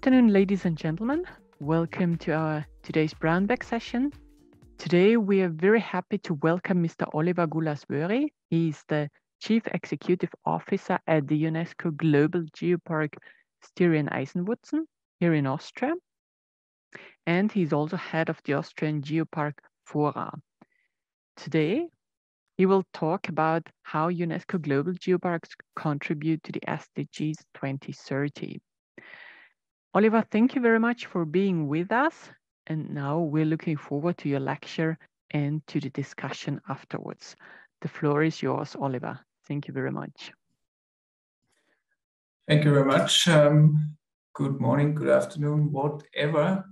afternoon, ladies and gentlemen. Welcome to our today's Brownbag-Session. Today, we are very happy to welcome Mr. Oliver Gulas. He is the Chief Executive Officer at the UNESCO Global Geopark Styrian-Eisenwutzen here in Austria. And he's also head of the Austrian Geopark Fora. Today, he will talk about how UNESCO Global Geoparks contribute to the SDGs 2030. Oliver, thank you very much for being with us. And now we're looking forward to your lecture and to the discussion afterwards. The floor is yours, Oliver. Thank you very much. Thank you very much. Good morning, good afternoon, whatever.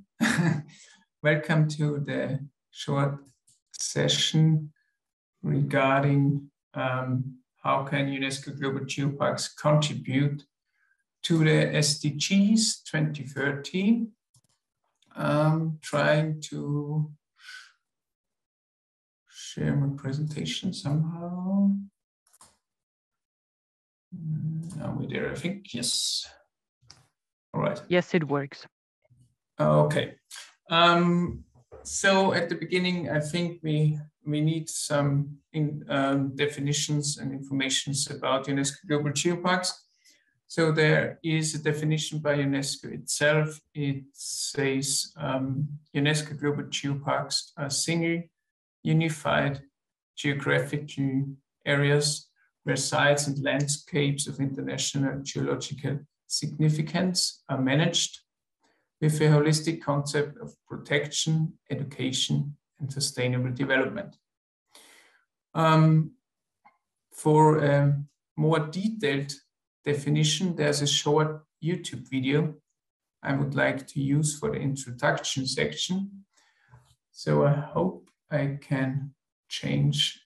Welcome to the short session regarding how can UNESCO Global Geoparks contribute to the SDGs 2030. I'm trying to share my presentation somehow. Are we there? I think, yes. All right. Yes, it works. Okay. So at the beginning, I think we need some definitions and informations about UNESCO Global Geoparks. So there is a definition by UNESCO itself. It says UNESCO Global Geoparks are single, unified geographical areas where sites and landscapes of international geological significance are managed with a holistic concept of protection, education, and sustainable development. For a more detailed definition, there's a short YouTube video I would like to use for the introduction section. So I hope I can change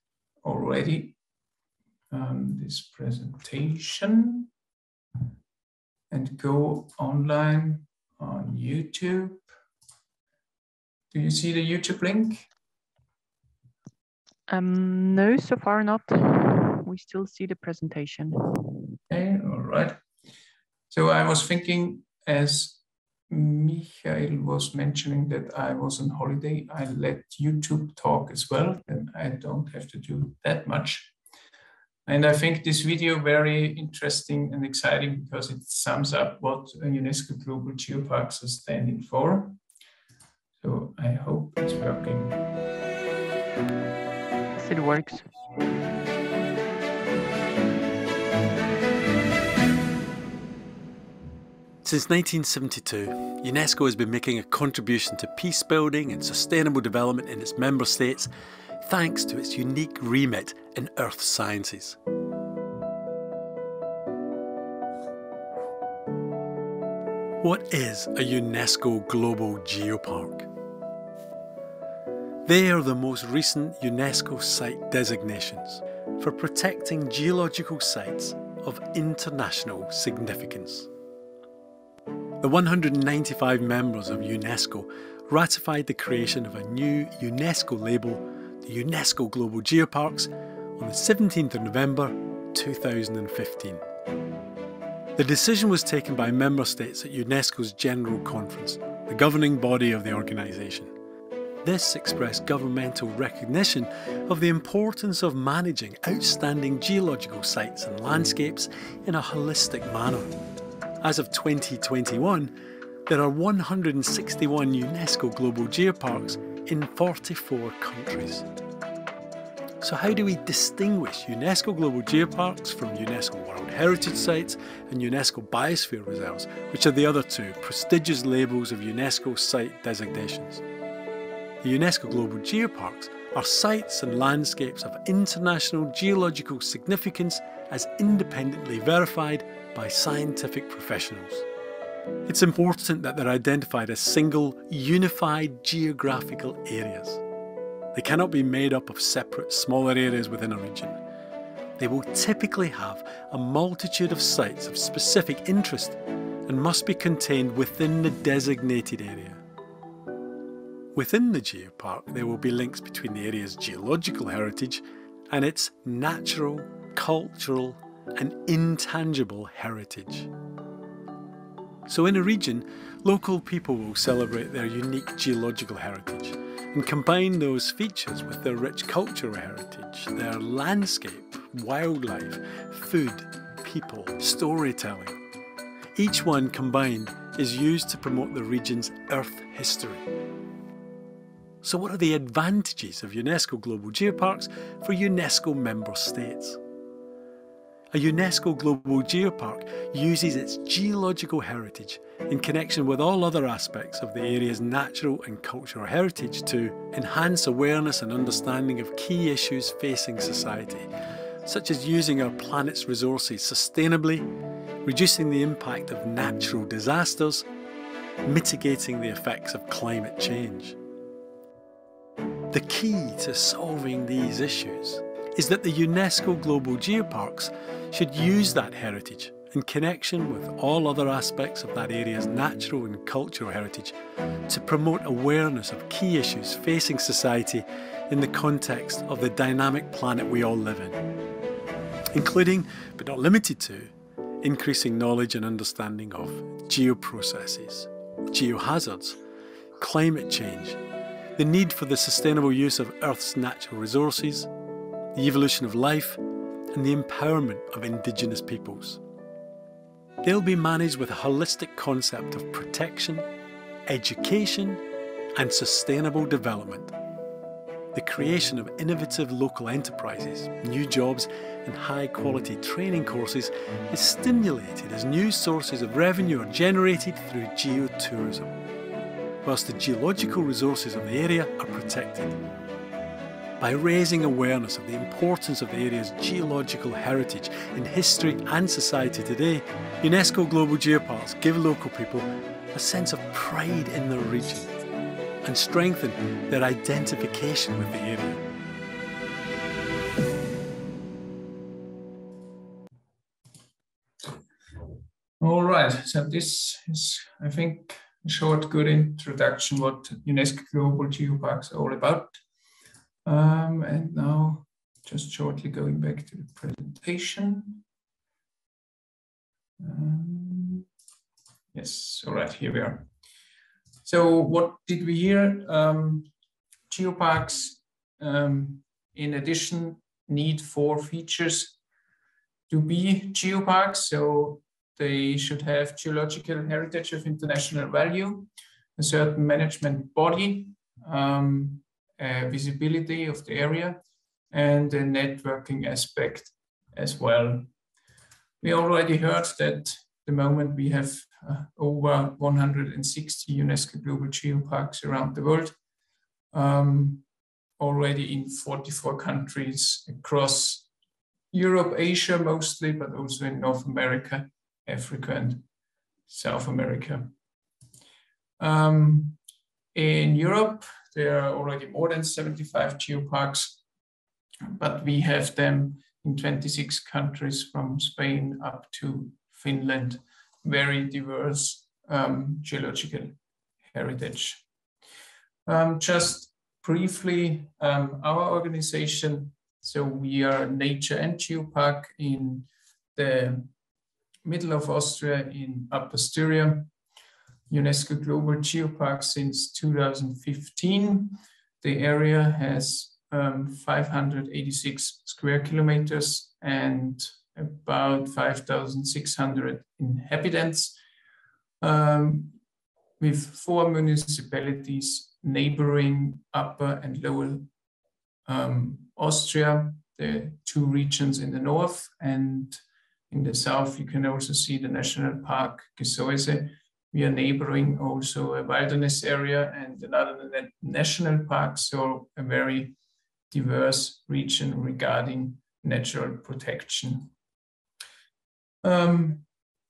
already this presentation and go online on YouTube. Do you see the YouTube link? No, so far not. We still see the presentation. Okay, all right. So I was thinking, as Michael was mentioning that I was on holiday, I let YouTube talk as well, and I don't have to do that much. And I think this video very interesting and exciting because it sums up what UNESCO Global Geoparks are standing for. So I hope it's working. Yes, it works. Since 1972, UNESCO has been making a contribution to peace building and sustainable development in its member states thanks to its unique remit in earth sciences. What is a UNESCO Global Geopark? They are the most recent UNESCO site designations for protecting geological sites of international significance. The 195 members of UNESCO ratified the creation of a new UNESCO label, the UNESCO Global Geoparks, on the 17th of November 2015. The decision was taken by member states at UNESCO's General Conference, the governing body of the organisation. This expressed governmental recognition of the importance of managing outstanding geological sites and landscapes in a holistic manner. As of 2021, there are 161 UNESCO Global Geoparks in 44 countries. So how do we distinguish UNESCO Global Geoparks from UNESCO World Heritage Sites and UNESCO Biosphere Reserves, which are the other two prestigious labels of UNESCO site designations? The UNESCO Global Geoparks are sites and landscapes of international geological significance as independently verified by scientific professionals. It's important that they're identified as single, unified geographical areas. They cannot be made up of separate, smaller areas within a region. They will typically have a multitude of sites of specific interest and must be contained within the designated area. Within the geopark, there will be links between the area's geological heritage and its natural, cultural, and intangible heritage. So in a region, local people will celebrate their unique geological heritage and combine those features with their rich cultural heritage, their landscape, wildlife, food, people, storytelling. Each one combined is used to promote the region's Earth history. So what are the advantages of UNESCO Global Geoparks for UNESCO member states? A UNESCO Global Geopark uses its geological heritage in connection with all other aspects of the area's natural and cultural heritage to enhance awareness and understanding of key issues facing society, such as using our planet's resources sustainably, reducing the impact of natural disasters, mitigating the effects of climate change. The key to solving these issues is that the UNESCO Global Geoparks should use that heritage in connection with all other aspects of that area's natural and cultural heritage to promote awareness of key issues facing society in the context of the dynamic planet we all live in, including, but not limited to, increasing knowledge and understanding of geoprocesses, geohazards, climate change, the need for the sustainable use of Earth's natural resources, the evolution of life, and the empowerment of Indigenous peoples. They'll be managed with a holistic concept of protection, education, and sustainable development. The creation of innovative local enterprises, new jobs, and high-quality training courses is stimulated as new sources of revenue are generated through geotourism, whilst the geological resources of the area are protected. By raising awareness of the importance of the area's geological heritage in history and society today, UNESCO Global Geoparks give local people a sense of pride in their region and strengthen their identification with the area. All right, so this is, I think, a short, good introduction what UNESCO Global Geoparks are all about. And now, just shortly going back to the presentation. Yes, all right, here we are. So what did we hear? Geoparks, in addition, need 4 features to be geoparks. So they should have geological heritage of international value, a certain management body, visibility of the area, and a networking aspect as well. We already heard that at the moment we have over 160 UNESCO Global Geoparks around the world, already in 44 countries across Europe, Asia mostly, but also in North America, Africa, and South America. In Europe, there are already more than 75 geoparks, but we have them in 26 countries from Spain up to Finland, very diverse geological heritage. Just briefly, our organization, so we are Nature and Geopark in the middle of Austria in Upper Styria. UNESCO Global Geopark since 2015. The area has 586 square kilometers and about 5,600 inhabitants, with 4 municipalities neighboring Upper and Lower Austria, the 2 regions in the north, and in the south you can also see the National Park Gesäuse. We are neighboring also a wilderness area and another national park, so a very diverse region regarding natural protection. 2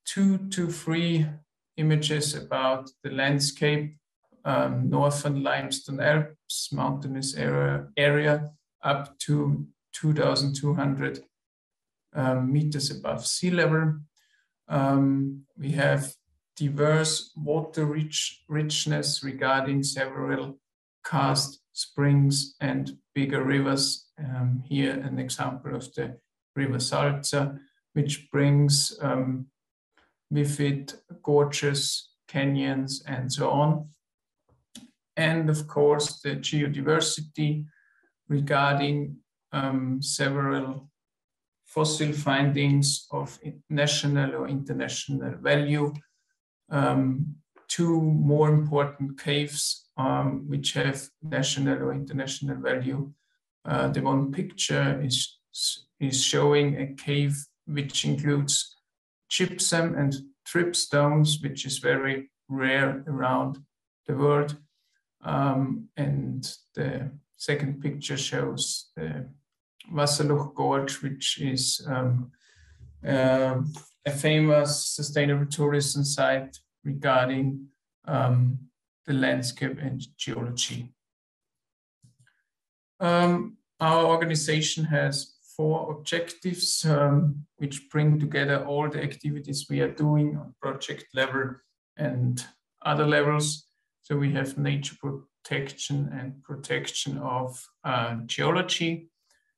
to 3 images about the landscape. Northern limestone Alps, mountainous area up to 2,200 meters above sea level. We have diverse water richness regarding several karst springs and bigger rivers. Here an example of the river Salza, which brings with it gorges, canyons, and so on. And of course, the geodiversity regarding several fossil findings of national or international value. Two more important caves which have national or international value. The one picture is showing a cave which includes gypsum and tripstones, which is very rare around the world. And the second picture shows the Wasserloch Gorge, which is a famous sustainable tourism site regarding the landscape and geology. Our organization has 4 objectives which bring together all the activities we are doing on project level and other levels. So we have nature protection and protection of geology.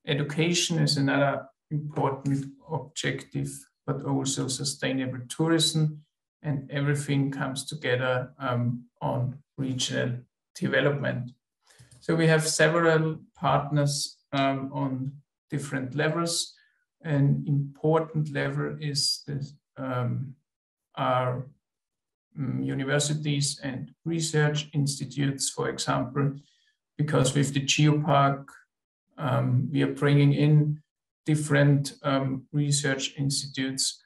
Education is another important objective, but also sustainable tourism, and everything comes together on regional development. So we have several partners on different levels. An important level is our universities and research institutes, for example, because with the Geopark, we are bringing in different research institutes.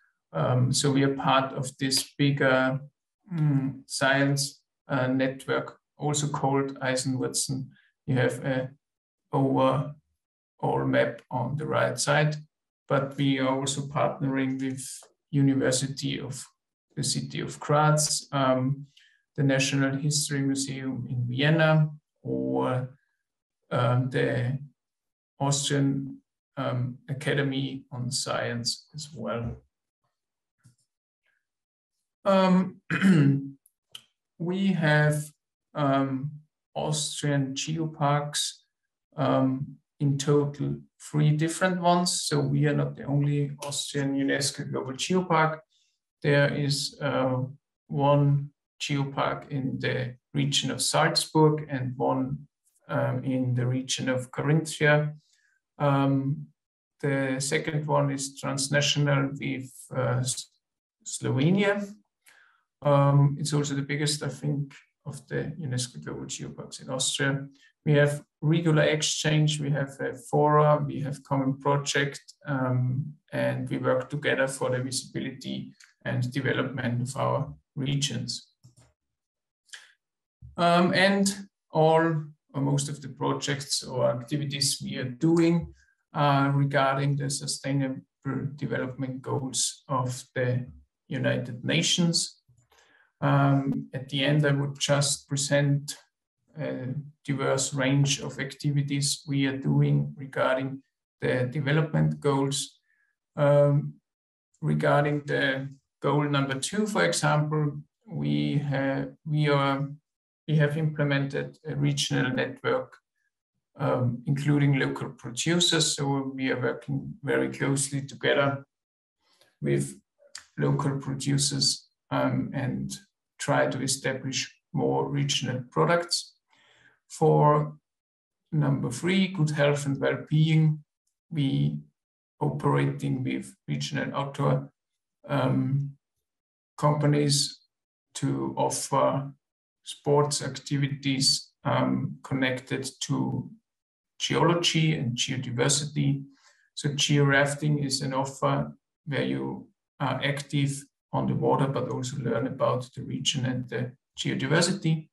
So we are part of this bigger science network, also called Eisenwurzen. You have an overall map on the right side, but we are also partnering with University of the City of Graz, the National History Museum in Vienna, or the Austrian Academy on Science as well. We have Austrian geoparks, in total 3 different ones. So we are not the only Austrian UNESCO Global Geopark. There is one geopark in the region of Salzburg and one in the region of Carinthia. The second one is transnational with Slovenia. It's also the biggest, I think, of the UNESCO Global Geoparks in Austria. We have regular exchange, we have a fora, we have common project, and we work together for the visibility and development of our regions. And all or most of the projects or activities we are doing regarding the Sustainable Development Goals of the United Nations. At the end, I would just present a diverse range of activities we are doing regarding the development goals. Regarding the goal number 2, for example, we have implemented a regional network, including local producers. So we are working very closely together with local producers and try to establish more regional products. For number 3, good health and well-being, we operating with regional outdoor companies to offer sports activities connected to geology and geodiversity. So geo-rafting is an offer where you are active on the water, but also learn about the region and the geodiversity.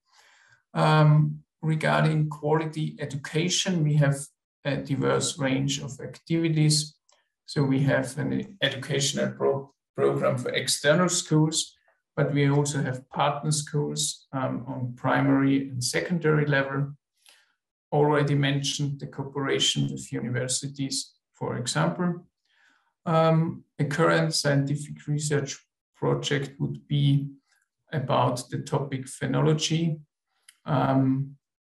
Regarding quality education, we have a diverse range of activities. So we have an educational program for external schools, but we also have partner schools on primary and secondary level. Already mentioned the cooperation with universities, for example. A current scientific research project would be about the topic phenology.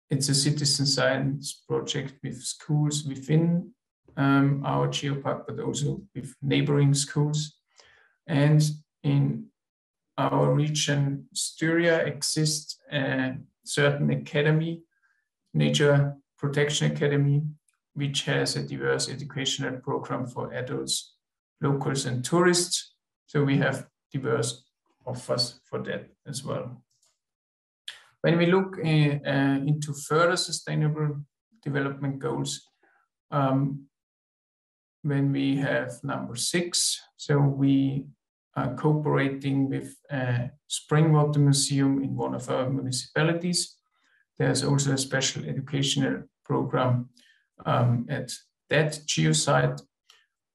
It's a citizen science project with schools within our geopark, but also with neighboring schools. And in our region Styria exists a certain academy, Nature Protection Academy, which has a diverse educational program for adults, locals, and tourists. So we have diverse offers for that as well. When we look into further sustainable development goals, when we have number 6, so we are cooperating with a spring water museum in one of our municipalities. There's also a special educational program at that geosite.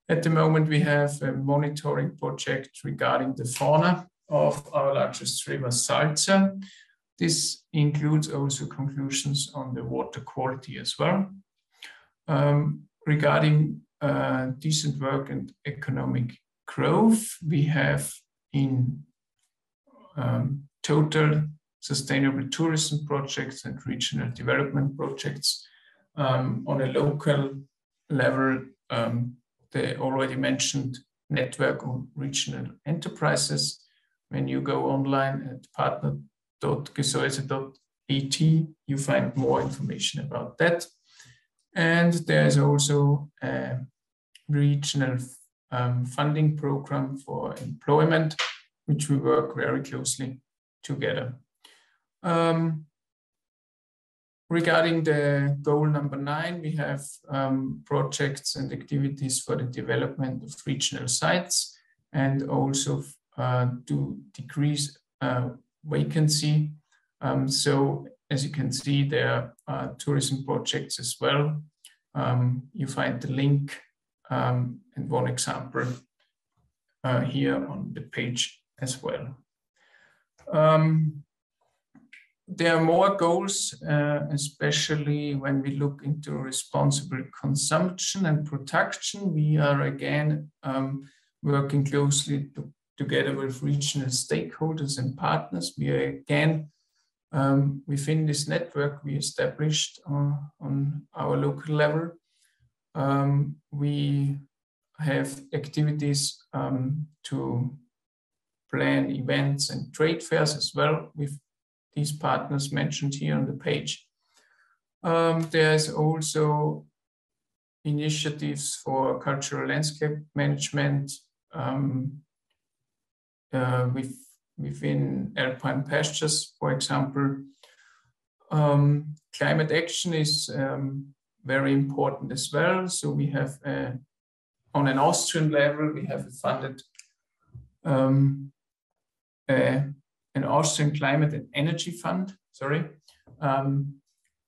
At the moment, we have a monitoring project regarding the fauna of our largest river, Salza. This includes also conclusions on the water quality as well. Regarding decent work and economic growth, we have in total sustainable tourism projects and regional development projects. On a local level, the already mentioned network of regional enterprises. When you go online at partner.gesäuse.at, you find more information about that. And there's also a regional funding program for employment, which we work very closely together. Regarding the goal number 9, we have projects and activities for the development of regional sites and also to decrease vacancy. So as you can see, there are tourism projects as well. You find the link and one example here on the page as well. There are more goals, especially when we look into responsible consumption and production. We are again working closely together with regional stakeholders and partners. We are again within this network we established on our local level. We have activities to plan events and trade fairs as well with these partners mentioned here on the page. There's also initiatives for cultural landscape management within alpine pastures, for example. Climate action is very important as well. So we have, on an Austrian level, we have funded an Austrian Climate and Energy Fund,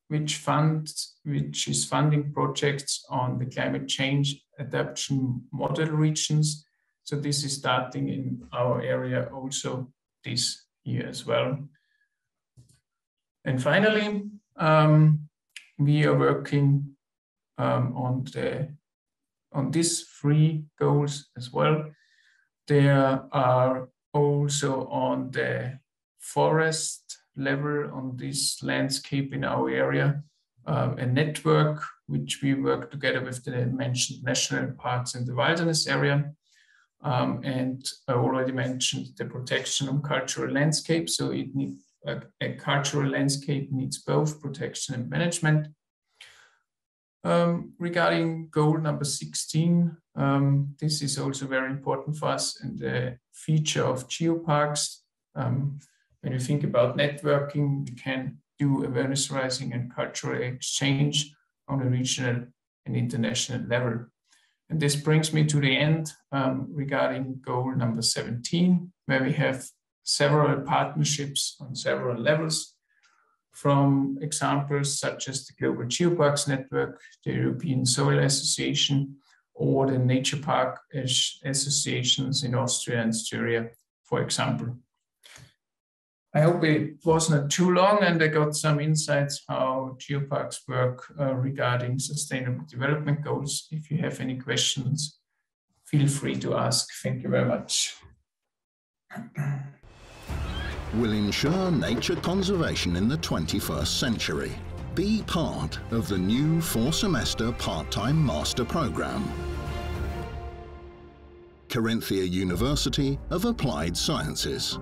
which is funding projects on the climate change adaptation model regions. So this is starting in our area also this year as well. And finally, we are working on these 3 goals as well. There are also on the forest level, on this landscape in our area, a network which we work together with the mentioned national parks in the wilderness area. And I already mentioned the protection of cultural landscape. So it needs a cultural landscape needs both protection and management. Regarding goal number 16, this is also very important for us and the feature of Geoparks. When you think about networking, we can do awareness raising and cultural exchange on a regional and international level. And this brings me to the end regarding goal number 17, where we have several partnerships on several levels, from examples such as the Global Geoparks Network, the European Soil Association, or the Nature Park Associations in Austria and Styria, for example. I hope it was not too long and I got some insights how Geoparks work regarding sustainable development goals. If you have any questions, feel free to ask. Thank you very much. Will ensure nature conservation in the 21st century. Be part of the new 4-semester part-time master program. Carinthia University of Applied Sciences.